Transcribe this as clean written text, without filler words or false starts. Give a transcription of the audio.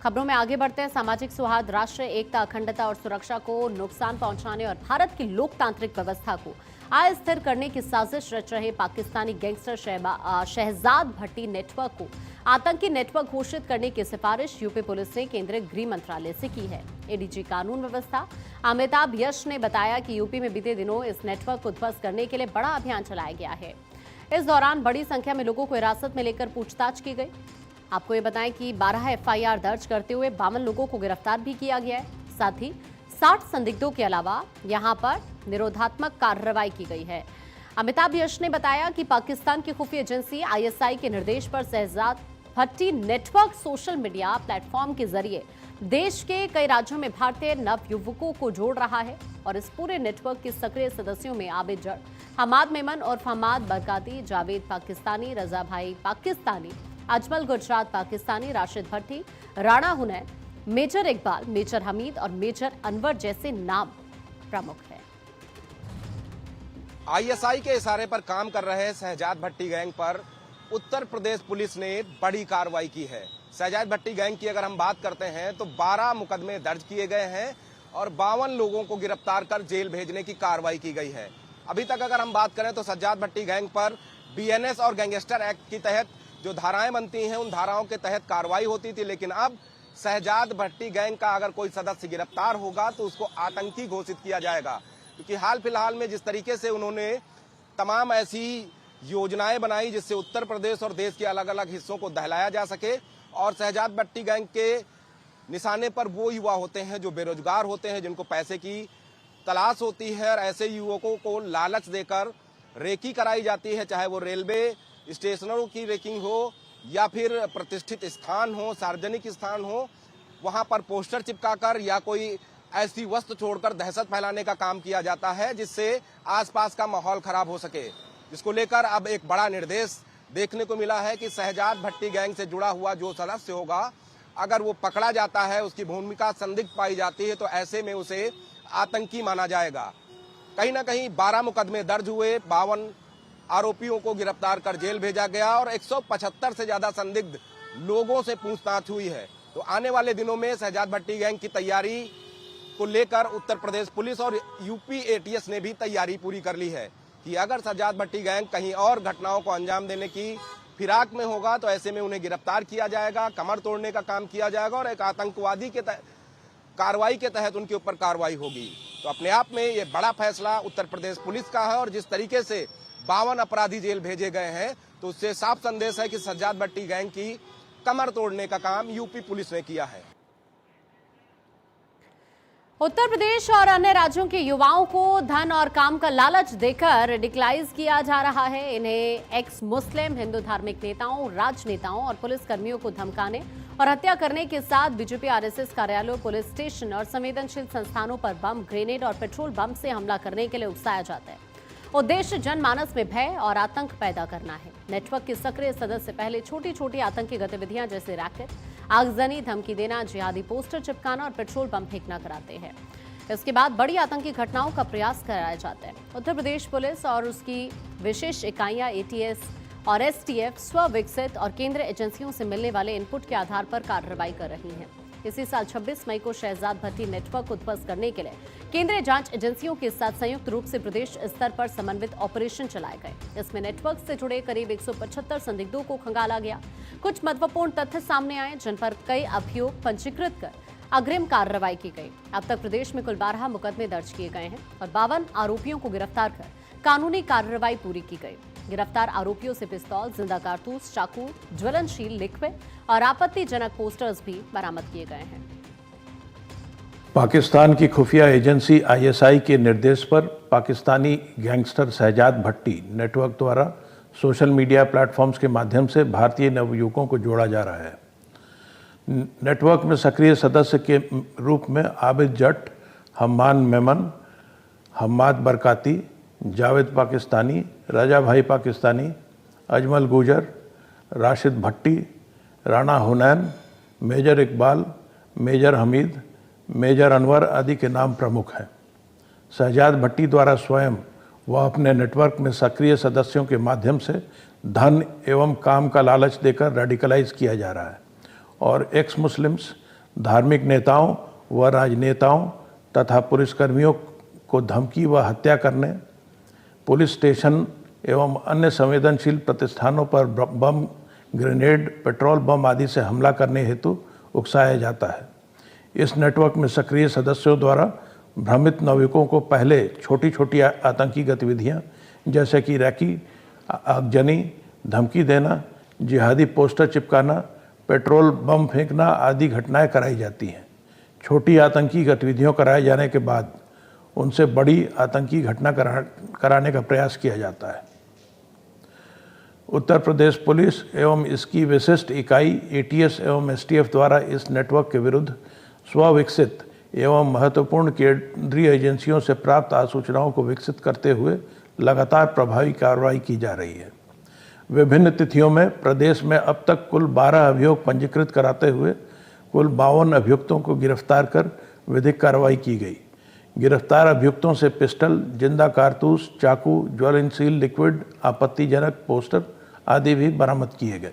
खबरों में आगे बढ़ते हैं। सामाजिक सौहार्द, राष्ट्रीय एकता, अखंडता और सुरक्षा को नुकसान पहुंचाने और भारत की लोकतांत्रिक व्यवस्था को अस्थिर करने की साजिश रच रहे पाकिस्तानी गैंगस्टर शहजाद भट्टी नेटवर्क को आतंकी नेटवर्क घोषित करने की सिफारिश यूपी पुलिस ने केंद्रीय गृह मंत्रालय से की है। एडीजी कानून व्यवस्था अमिताभ यश ने बताया कि यूपी में बीते दिनों इस नेटवर्क को ध्वस्त करने के लिए बड़ा अभियान चलाया गया है। इस दौरान बड़ी संख्या में लोगों को हिरासत में लेकर पूछताछ की गई। आपको ये बताएं कि 12 एफआईआर दर्ज करते हुए 52 लोगों को गिरफ्तार भी किया गया है। साथ ही 60 संदिग्धों के अलावा यहां पर निरोधात्मक कार्रवाई की गई है। अमिताभ यश ने बताया कि पाकिस्तान की खुफिया एजेंसी आईएसआई के निर्देश पर शहजाद भट्टी नेटवर्क सोशल मीडिया प्लेटफॉर्म के जरिए देश के कई राज्यों में भारतीय नवयुवकों को जोड़ रहा है और इस पूरे नेटवर्क के सक्रिय सदस्यों में आबिद जट, हमाद मेमन और फहमाद बरकाती, जावेद पाकिस्तानी, रजा भाई पाकिस्तानी, अजमल गुजरात पाकिस्तानी, राशिद भट्टी, राणा हुनैन, मेजर इकबाल, मेजर हमीद और मेजर अनवर जैसे नाम प्रमुख हैं। आईएसआई के इशारे पर काम कर रहे शहजाद भट्टी गैंग पर उत्तर प्रदेश पुलिस ने बड़ी कार्रवाई की है। शहजाद भट्टी गैंग की अगर हम बात करते हैं तो 12 मुकदमे दर्ज किए गए हैं और 52 लोगों को गिरफ्तार कर जेल भेजने की कार्रवाई की गई है। अभी तक अगर हम बात करें तो शहजाद भट्टी गैंग पर बीएनएस और गैंगस्टर एक्ट की तहत जो धाराएं बनती हैं उन धाराओं के तहत कार्रवाई होती थी, लेकिन अब शहजाद भट्टी गैंग का अगर कोई सदस्य गिरफ्तार होगा तो उसको आतंकी घोषित किया जाएगा। क्योंकि हाल फिलहाल में जिस तरीके से उन्होंने तमाम ऐसी योजनाएं बनाई जिससे उत्तर प्रदेश और देश के अलग अलग हिस्सों को दहलाया जा सके, और शहजाद भट्टी गैंग के निशाने पर वो युवा होते हैं जो बेरोजगार होते हैं, जिनको पैसे की तलाश होती है, और ऐसे युवकों को लालच देकर रेकी कराई जाती है, चाहे वो रेलवे स्टेशनों की रेकिंग हो या फिर प्रतिष्ठित स्थान हो, सार्वजनिक स्थान हो, वहां पर पोस्टर चिपकाकर या कोई ऐसी वस्तु छोड़कर दहशत फैलाने का काम किया जाता है जिससे आसपास का माहौल खराब हो सके। जिसको लेकर अब एक बड़ा निर्देश देखने को मिला है कि शहजाद भट्टी गैंग से जुड़ा हुआ जो सदस्य होगा, अगर वो पकड़ा जाता है, उसकी भूमिका संदिग्ध पाई जाती है, तो ऐसे में उसे आतंकी माना जाएगा। कहीं ना कहीं 12 मुकदमे दर्ज हुए, 52 आरोपियों को गिरफ्तार कर जेल भेजा गया और 175 से ज्यादा संदिग्ध लोगों से पूछताछ हुई है। तो आने वाले दिनों में शहजाद भट्टी गैंग की तैयारी को लेकर उत्तर प्रदेश पुलिस और यूपी एटीएस ने भी तैयारी पूरी कर ली है कि अगर शहजाद भट्टी गैंग कहीं और घटनाओं को अंजाम देने की फिराक में होगा तो ऐसे में उन्हें गिरफ्तार किया जाएगा, कमर तोड़ने का काम किया जाएगा और एक आतंकवादी के कार्रवाई के तहत उनके ऊपर कार्रवाई होगी। तो अपने आप में ये बड़ा फैसला उत्तर प्रदेश पुलिस का है और जिस तरीके से 52 अपराधी जेल भेजे गए हैं तो उससे साफ संदेश है कि शहजाद भट्टी गैंग की कमर तोड़ने का काम यूपी पुलिस ने किया है। उत्तर प्रदेश और अन्य राज्यों के युवाओं को धन और काम का लालच देकर रेडिकलाइज किया जा रहा है। इन्हें एक्स मुस्लिम, हिंदू धार्मिक नेताओं, राजनेताओं और पुलिस कर्मियों को धमकाने और हत्या करने के साथ बीजेपी आरएसएस कार्यालयों, पुलिस स्टेशन और संवेदनशील संस्थानों पर बम, ग्रेनेड और पेट्रोल बम से हमला करने के लिए उकसाया जाता है। उद्देश्य जनमानस में भय और आतंक पैदा करना है। नेटवर्क के सक्रिय सदस्य पहले छोटी छोटी आतंकी गतिविधियां जैसे रैकेट, आगजनी, धमकी देना, जिहादी पोस्टर चिपकाना और पेट्रोल बम फेंकना कराते हैं। इसके बाद बड़ी आतंकी घटनाओं का प्रयास कराया जाता है। उत्तर प्रदेश पुलिस और उसकी विशेष इकाइयां एटीएस और एसटीएफ स्व-विकसित और केंद्रीय एजेंसियों से मिलने वाले इनपुट के आधार पर कार्रवाई कर रही हैं। इसी साल 26 मई को शहजाद भट्टी नेटवर्क को ध्वस्त करने के लिए केंद्रीय जांच एजेंसियों के साथ संयुक्त रूप से प्रदेश स्तर पर समन्वित ऑपरेशन चलाए गए। इसमें नेटवर्क से जुड़े करीब 175 संदिग्धों को खंगाला गया। कुछ महत्वपूर्ण तथ्य सामने आए जिन पर कई अभियोग पंजीकृत कर अग्रिम कार्रवाई की गई। अब तक प्रदेश में कुल 12 मुकदमे दर्ज किए गए हैं और 52 आरोपियों को गिरफ्तार कर कानूनी कार्रवाई पूरी की गई। गिरफ्तार आरोपियों से पिस्तौल, जिंदा कारतूस, चाकू, ज्वलनशील लिक्विड और आपत्तिजनक पोस्टर्स भी बरामद किए गए हैं। पाकिस्तान की खुफिया एजेंसी आईएसआई के निर्देश पर पाकिस्तानी गैंगस्टर शहजाद भट्टी नेटवर्क द्वारा सोशल मीडिया प्लेटफॉर्म्स के माध्यम से भारतीय नवयुवकों को जोड़ा जा रहा है। नेटवर्क में सक्रिय सदस्य के रूप में आबिद जट, हमाद मेमन, हमाद बरकाती, जावेद पाकिस्तानी, रजा भाई Pakistani, Ajmal Gujar, Rashid Bhatti, Rana Hunain, major Iqbal, major Hameed, major Anwar आदि के नाम प्रमुख हैं। शहजाद भट्टी द्वारा स्वयं वह अपने नेटवर्क में सक्रिय सदस्यों के माध्यम से धन एवं काम का लालच देकर रेडिकलाइज किया जा रहा है और एक्स मुस्लिम्स, धार्मिक नेताओं व राजनेताओं तथा पुलिसकर्मियों को धमकी व हत्या करने, पुलिस स्टेशन एवं अन्य संवेदनशील प्रतिष्ठानों पर बम, ग्रेनेड, पेट्रोल बम आदि से हमला करने हेतु उकसाया जाता है। इस नेटवर्क में सक्रिय सदस्यों द्वारा भ्रमित नागरिकों को पहले छोटी छोटी आतंकी गतिविधियां जैसे कि रैकी, आगजनी, धमकी देना, जिहादी पोस्टर चिपकाना, पेट्रोल बम फेंकना आदि घटनाएं कराई जाती हैं। छोटी आतंकी गतिविधियों कराए जाने के बाद उनसे बड़ी आतंकी घटना कराने का प्रयास किया जाता है। उत्तर प्रदेश पुलिस एवं इसकी विशिष्ट इकाई एटीएस एवं एसटीएफ द्वारा इस नेटवर्क के विरुद्ध स्वविकसित एवं महत्वपूर्ण केंद्रीय एजेंसियों से प्राप्त सूचनाओं को विकसित करते हुए लगातार प्रभावी कार्रवाई की जा रही है। विभिन्न तिथियों में प्रदेश में अब तक कुल 12 अभियोग पंजीकृत कराते हुए कुल 52 अभियुक्तों को गिरफ्तार कर विधिक कार्रवाई की गई। गिरफ्तार अभियुक्तों से पिस्टल, जिंदा कारतूस, चाकू, ज्वलनशील लिक्विड, आपत्तिजनक पोस्टर आदि भी बरामद किए गए।